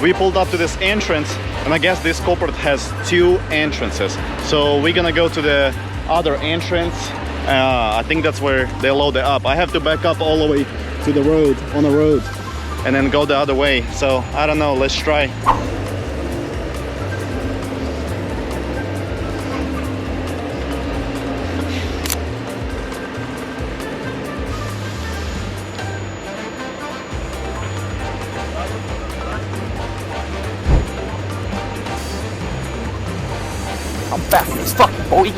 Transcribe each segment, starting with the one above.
we pulled up to this entrance, and I guess this corporate has 2 entrances. So we're gonna go to the other entrance. I think that's where they load it up. I have to back up all the way to the road, on the road, and then go the other way. So I don't know, let's try. I'm fast as fuck, boy.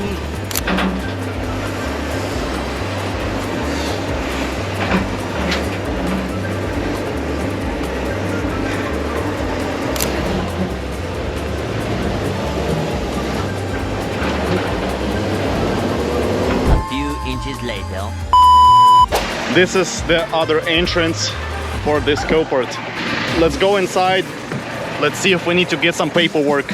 A few inches later. This is the other entrance for this corporate. Let's go inside. Let's see if we need to get some paperwork.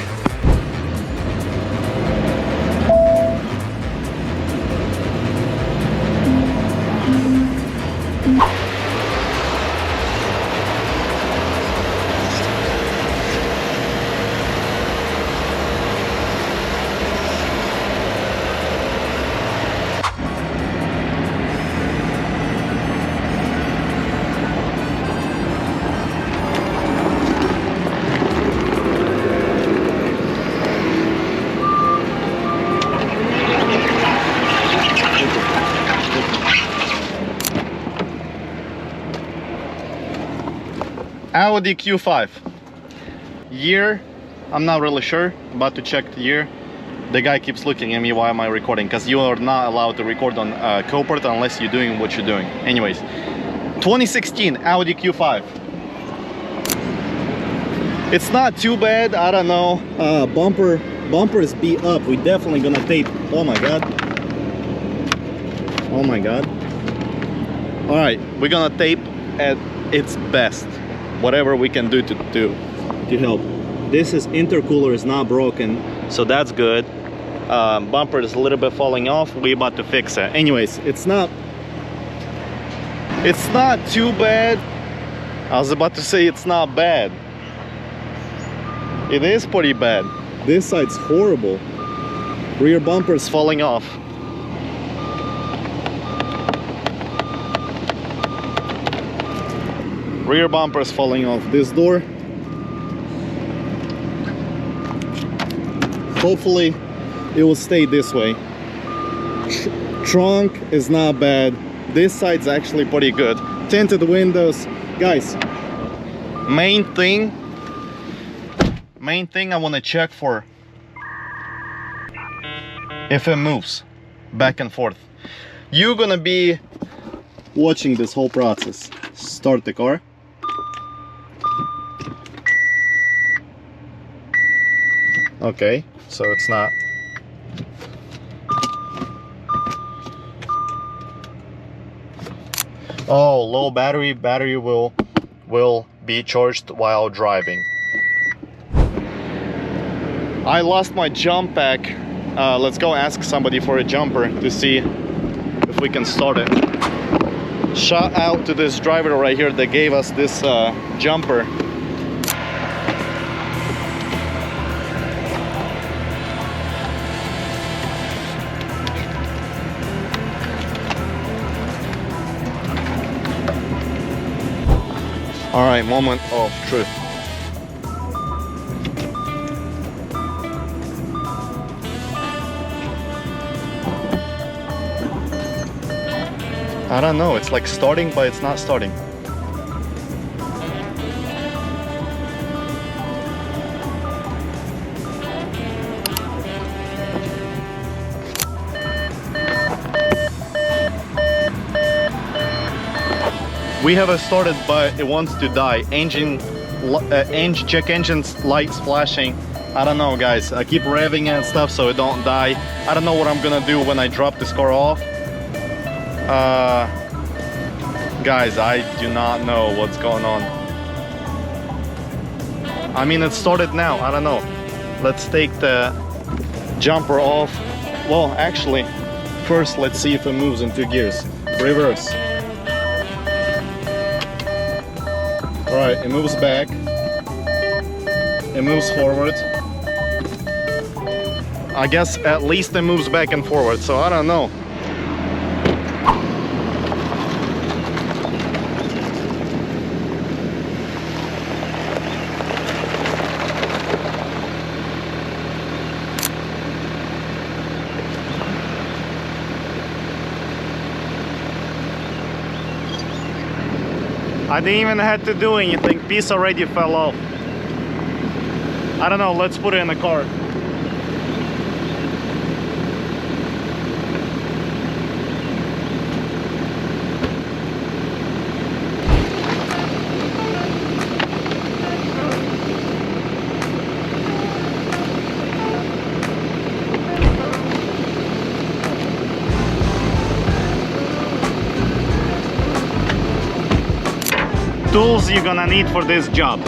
Audi Q5. Year, I'm not really sure. About to check the year. The guy keeps looking at me, why am I recording? Because you are not allowed to record on corporate unless you're doing what you're doing. Anyways, 2016 Audi Q5. It's not too bad, I don't know. Bumper is beat up. We definitely gonna tape. Oh my god. Oh my god. All right, we're gonna tape at its best. Whatever we can do to help. This is intercooler is not broken, so that's good. Bumper is a little bit falling off. We're about to fix it. Anyways, it's not too bad. I was about to say it's not bad. It is pretty bad. This side's horrible. Rear bumper is falling off. Rear bumper is falling off. This door, hopefully it will stay this way. Trunk is not bad. This side's actually pretty good. Tinted windows. Guys, main thing I want to check for if it moves back and forth. You're gonna be watching this whole process. Start the car. Okay, so it's not. Oh, low battery. Battery will be charged while driving. I lost my jump pack. Let's go ask somebody for a jumper to see if we can start it. Shout out to this driver right here that gave us this jumper. All right, moment of truth. I don't know, it's like starting, but it's not starting. We have it started, but it wants to die. Check engine's lights flashing. I don't know, guys. I keep revving and stuff so it don't die. I don't know what I'm gonna do when I drop this car off. Guys, I do not know what's going on. I mean, it started now. I don't know. Let's take the jumper off. Well, actually, first let's see if it moves in 2 gears. Reverse. Alright, it moves back. it moves forward. I guess at least it moves back and forward, so I don't know. I didn't even have to do anything, piece already fell off. I don't know, let's put it in the car. Tools you're gonna need for this job: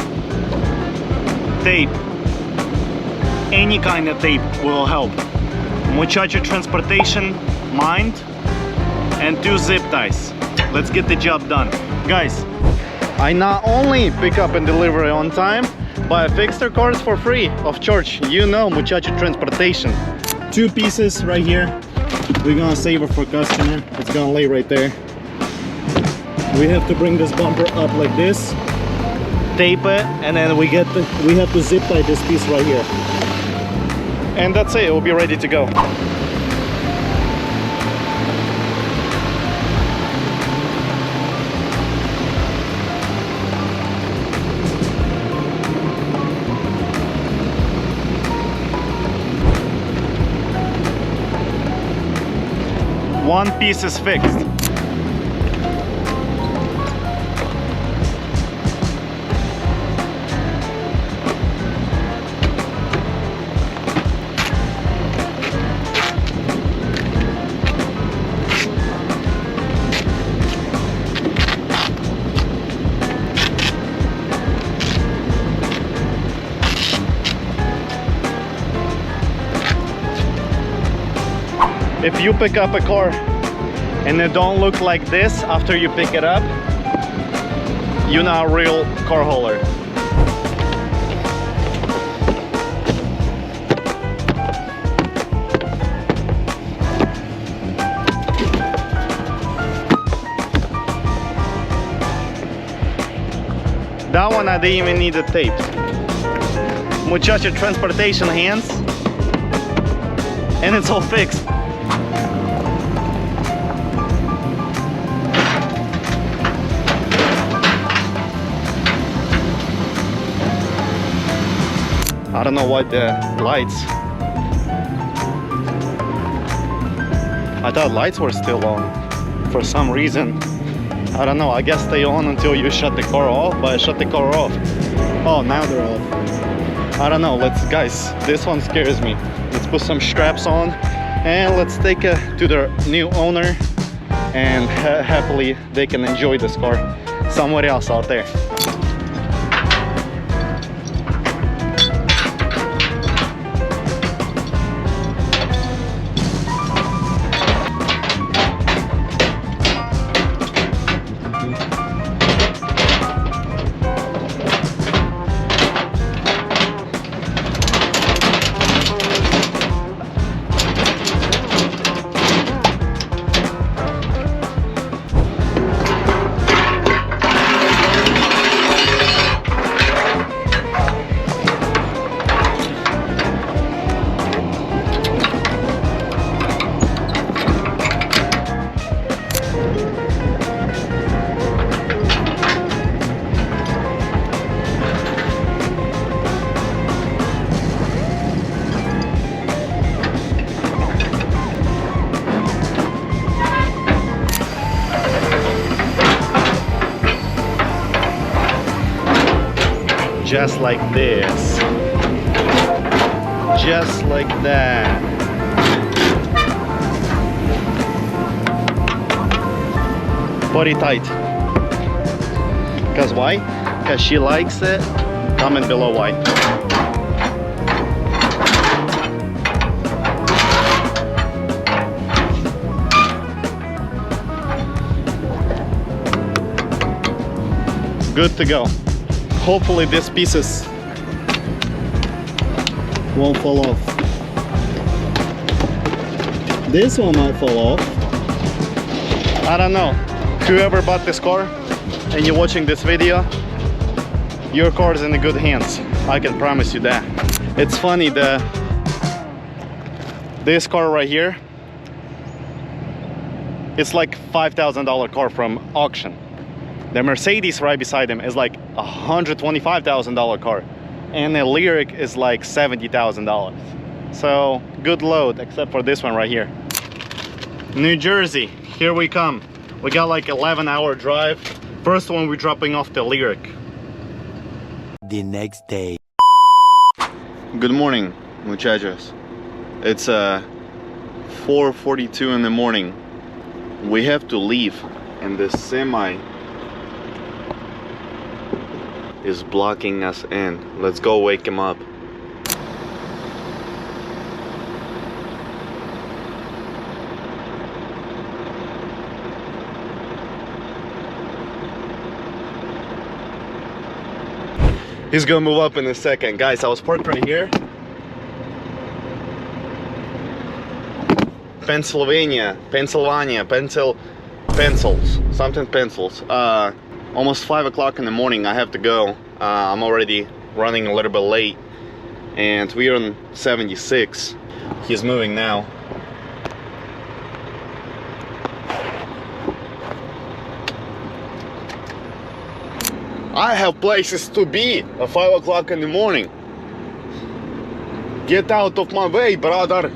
tape, any kind of tape will help, muchacho transportation, mind, and 2 zip ties. Let's get the job done. Guys, I not only pick up and deliver on time, but I fix their cars for free of charge. You know, muchacho transportation. 2 pieces right here. We're gonna save it for customer. It's gonna lay right there. We have to bring this bumper up like this, tape it, and then we have to zip tie this piece right here. And that's it, it will be ready to go. One piece is fixed. If you pick up a car and it don't look like this after you pick it up, you're not a real car hauler. That one I didn't even need the tape. Muchacho transportation hands, and it's all fixed. I don't know why the lights. I thought lights were still on for some reason. I don't know, I guess they on until you shut the car off, but I shut the car off. Oh, now they're off. I don't know, guys, this one scares me. Let's put some straps on and let's take it to their new owner, and happily they can enjoy this car somewhere else out there. Just like this. Just like that. Body tight. Because why? Because she likes it. Comment below why. Good to go. Hopefully this piece is won't fall off. This one might fall off. I don't know. Whoever bought this car and you're watching this video, your car is in the good hands. I can promise you that. It's funny that this car right here, it's like $5,000 car from auction. The Mercedes right beside him is like $125,000 car, and the Lyriq is like $70,000. So good load, except for this one right here. New Jersey, here we come. We got like 11-hour drive. First one we're dropping off the Lyriq. The next day. Good morning, muchachos. It's 4:42 in the morning. We have to leave, and the semi is blocking us in. Let's go wake him up. He's gonna move up in a second. Guys, I was parked right here. Pennsylvania, something pencils. Almost 5 o'clock in the morning. I have to go. I'm already running a little bit late, and we're on 76. He's moving now. I have places to be at 5 o'clock in the morning. Get out of my way, brother.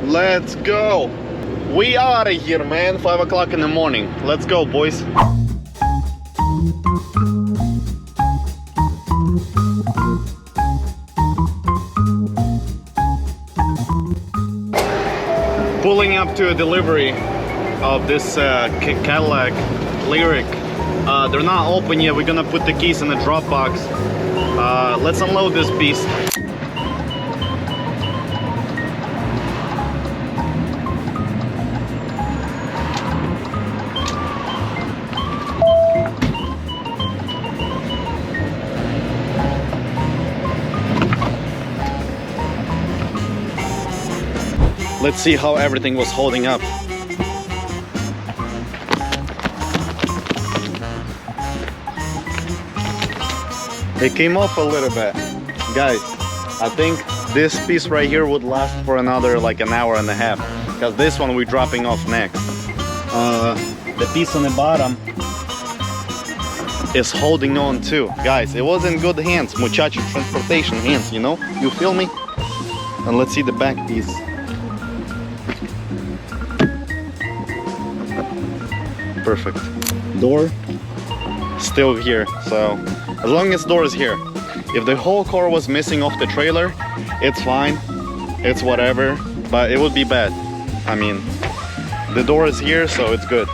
Let's go. We out of here, man. 5 o'clock in the morning. Let's go, boys. Pulling up to a delivery of this Cadillac Lyriq. They're not open yet. We're gonna put the keys in the drop box. Let's unload this beast. Let's see how everything was holding up. It came off a little bit. Guys, I think this piece right here would last for another like an hour and a half, because this one we're dropping off next. The piece on the bottom is holding on too. Guys, it was in good hands, muchacho transportation hands, you know? You feel me? And let's see the back piece. Perfect. Door still here, so as long as door is here. If the whole car was missing off the trailer, it's fine, it's whatever, but it would be bad. I mean, the door is here, so it's good.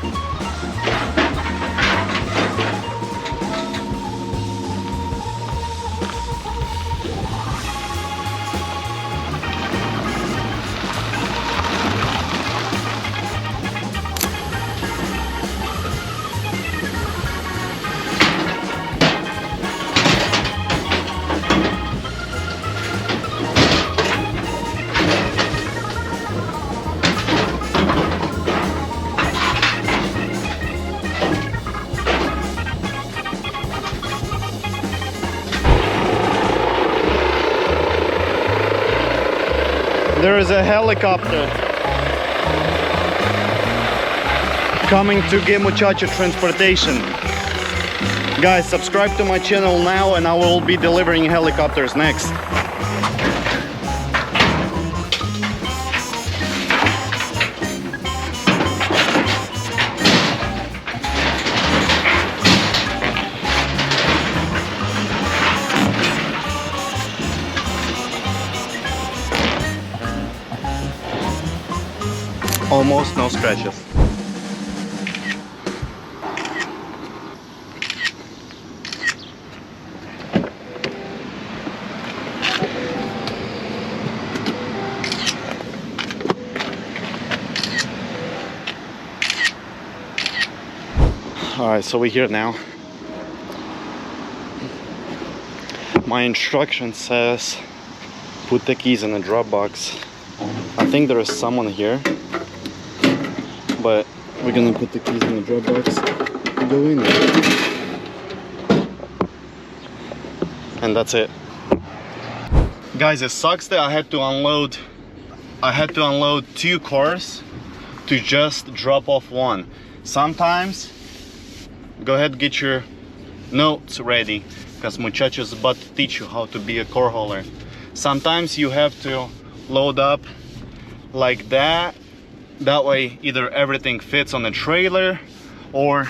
There is a helicopter coming to get muchacho transportation. Guys, subscribe to my channel now and I will be delivering helicopters next. Almost no scratches. All right, so we're here now. My instruction says put the keys in the drop box. I think there is someone here, but we're gonna put the keys in the drop box and go in there. And that's it. Guys, it sucks that I had to unload 2 cars to just drop off one. Sometimes, go ahead, get your notes ready, because muchachos is about to teach you how to be a car hauler. Sometimes you have to load up like that. That way either everything fits on the trailer or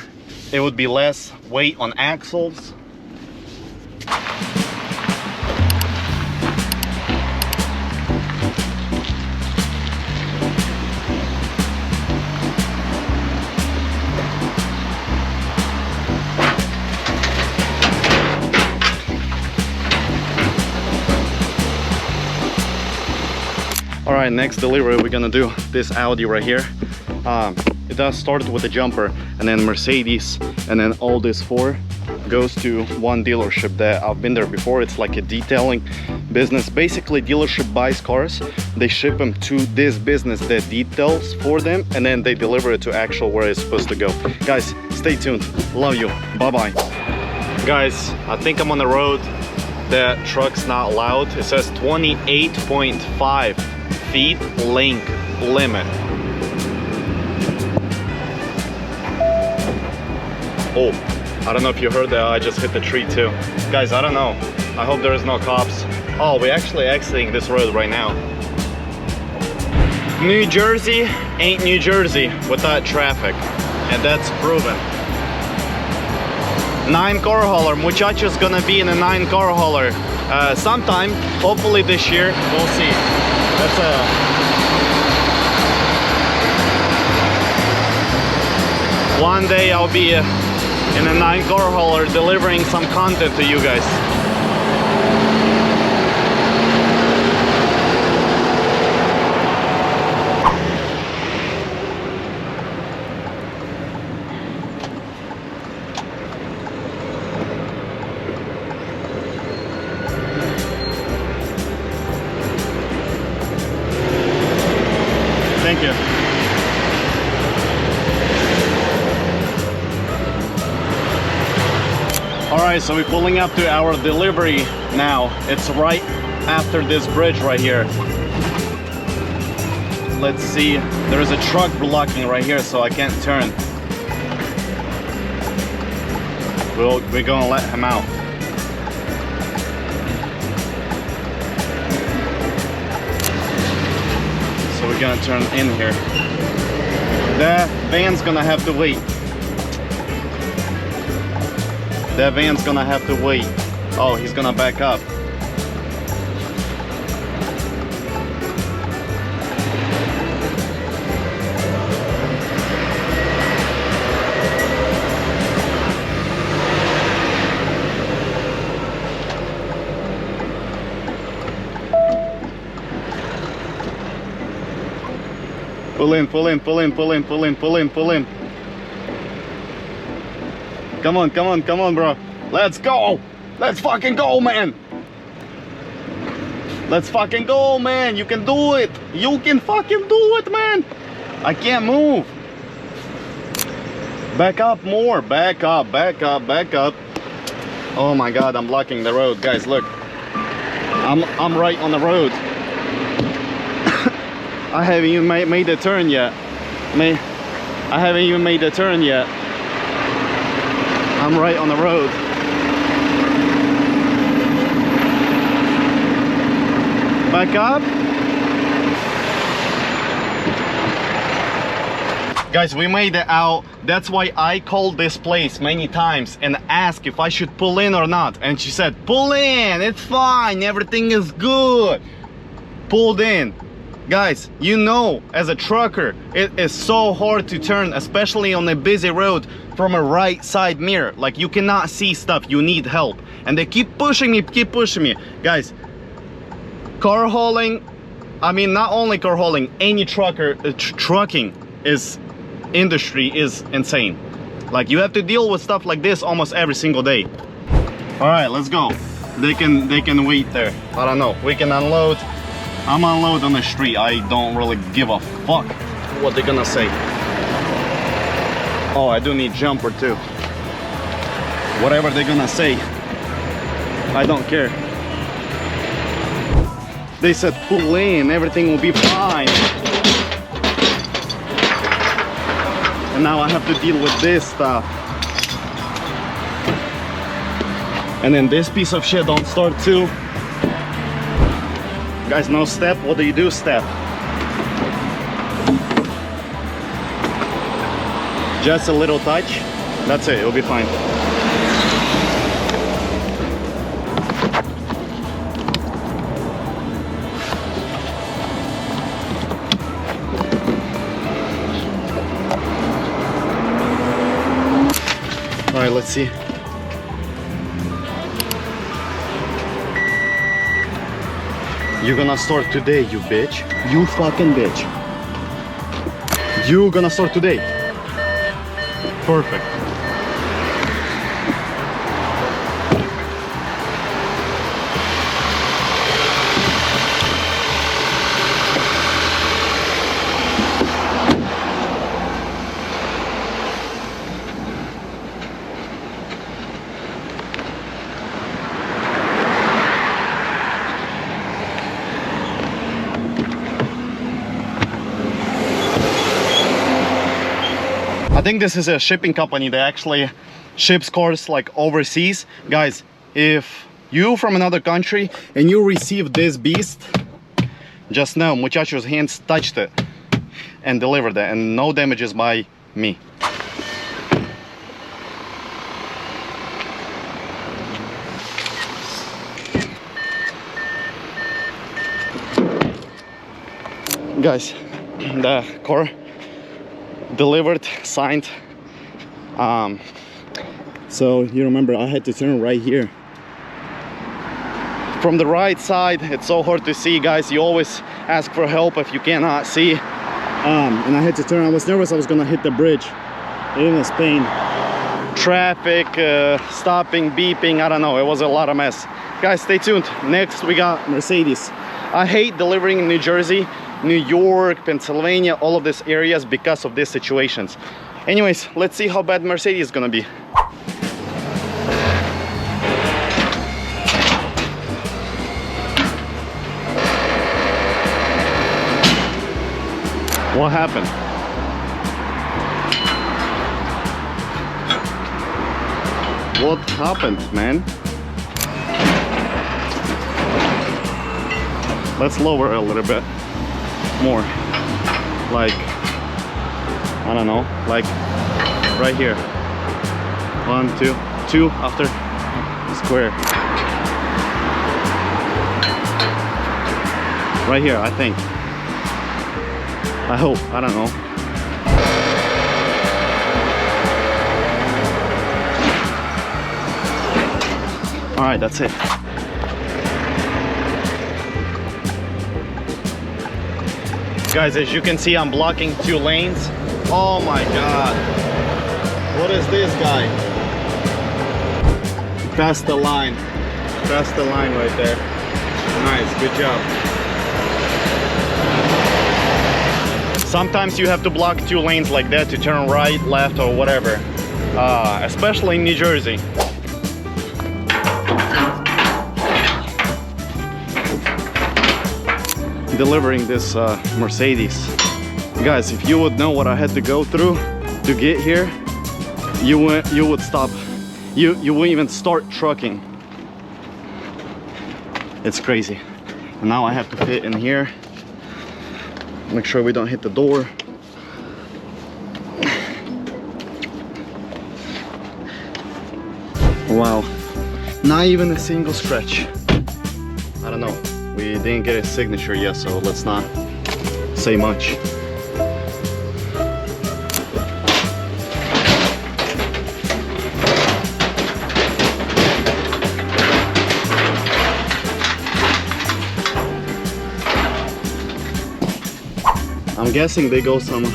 it would be less weight on axles. All right, next delivery we're gonna do this Audi right here. It does start with the jumper, and then Mercedes, and then all this 4 goes to one dealership that I've been there before. It's like a detailing business. Basically, dealership buys cars, they ship them to this business that details for them, and then they deliver it to actual where it's supposed to go. Guys, stay tuned. Love you. Bye-bye. Guys, I think I'm on the road. That truck's not loud. It says 28.5 feet length limit. Oh, I don't know if you heard that. I just hit the tree too. Guys, I don't know. I hope there is no cops. Oh, we're actually exiting this road right now. New Jersey ain't New Jersey without traffic, and that's proven. 9-car hauler. Muchacho's gonna be in a 9-car hauler sometime, hopefully this year. We'll see. That's one day I'll be in a 9-car hauler delivering some content to you guys. Thank you. Alright, so we're pulling up to our delivery now. It's right after this bridge right here. Let's see. There is a truck blocking right here, so I can't turn. We're gonna let him out. So we're gonna turn in here. The van's gonna have to wait. That van's gonna have to wait. Oh, he's gonna back up. Pull in, pull in, pull in, pull in, pull in, pull in, pull in. Come on, come on, come on, bro. Let's go. Let's fucking go, man. Let's fucking go, man. You can do it. You can fucking do it, man. I can't move. Back up more. Back up, back up, back up. Oh my God, I'm blocking the road. Guys, look. I'm right on the road. I haven't even made the turn yet. I haven't even made the turn yet. I'm right on the road. Back up. Guys, we made it out. That's why I called this place many times and asked if I should pull in or not. And she said, pull in, it's fine, everything is good. Pulled in. Guys, you know, as a trucker, it is so hard to turn, especially on a busy road, from a right side mirror. Like, you cannot see stuff, you need help. And they keep pushing me, Guys, car hauling, I mean, not only car hauling, any trucker, trucking industry is insane. Like, you have to deal with stuff like this almost every single day. All right, let's go. they can wait there. I don't know. We can unload. I'm unload on the street. I don't really give a fuck what they're gonna say. Oh, I do need jumper too. Whatever they're gonna say, I don't care. They said pull in, everything will be fine. And now I have to deal with this stuff. And then this piece of shit don't start too. Guys, no step. What do you do? Step. Just a little touch. That's it. It'll be fine. All right, let's see. You're gonna start today, you bitch. You fucking bitch. You're gonna start today. Perfect. I think this is a shipping company that actually ships cars like overseas. Guys, if you from another country and you receive this beast, just know muchacho's hands touched it and delivered it, and no damages by me. Guys, the car delivered, signed. So you remember I had to turn right here from the right side. It's so hard to see, guys. You always ask for help if you cannot see. And I had to turn. I was nervous I was gonna hit the bridge. It was pain. Traffic, stopping, beeping, I don't know. It was a lot of mess. Guys, stay tuned. Next we got Mercedes. I hate delivering in New Jersey, New York, Pennsylvania, all of these areas because of these situations. Anyways, let's see how bad Mercedes is gonna be. What happened? What happened, man? Let's lower a little bit more. Like, I don't know, like right here. 1, 2, 2 after square. Right here, I think. I hope, I don't know. All right, that's it. Guys, as you can see, I'm blocking 2 lanes. Oh my God. What is this guy? Past the line. Past the line right there. Nice, good job. Sometimes you have to block 2 lanes like that to turn right, left, or whatever. Especially in New Jersey. Delivering this Mercedes. Guys, if you would know what I had to go through to get here, you would stop. You wouldn't even start trucking. It's crazy. And now I have to fit in here. Make sure we don't hit the door. Wow, not even a single scratch. I don't know. We didn't get a signature yet, so let's not say much. I'm guessing they go somewhere.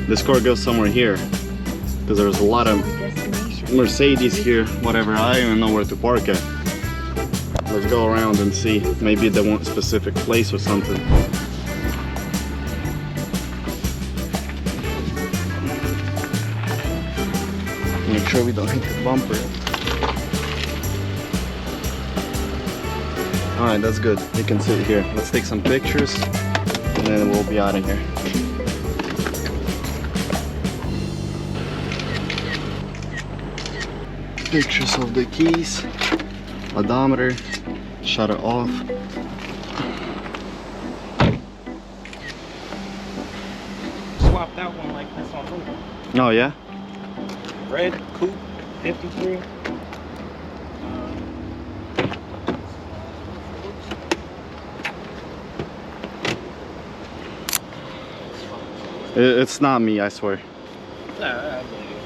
This car goes somewhere here, because there's a lot of Mercedes here. Whatever, I don't even know where to park at. Let's go around and see. Maybe they want a specific place or something. Make sure we don't hit the bumper. Alright, that's good. We can sit here. Let's take some pictures and then we'll be out of here. Pictures of the keys, odometer, shut it off. Swapped out one like this on Google. Oh yeah? Red coupe 53. It's not me, I swear. Nah, I believe it.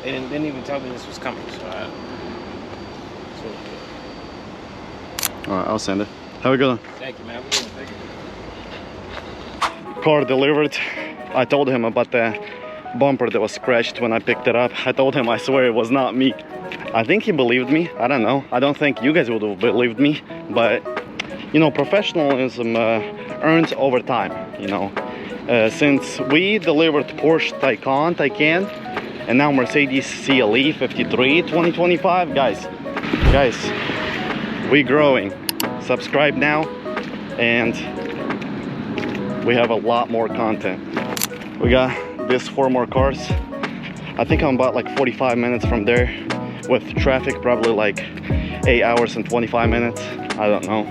They didn't even tell me this was coming, so Alright, I'll send it. Have a good one. thank you, man. Thank you. Car delivered. I told him about the bumper that was scratched when I picked it up. I told him I swear it was not me. I think he believed me. I don't know. I don't think you guys would have believed me, but you know, professionalism earns over time, you know. Since we delivered Porsche Taycan and now Mercedes CLE 53 2025, guys, we growing. Subscribe now and we have a lot more content. We got this 4 more cars. I think I'm about like 45 minutes from there. With traffic, probably like 8 hours and 25 minutes. I don't know.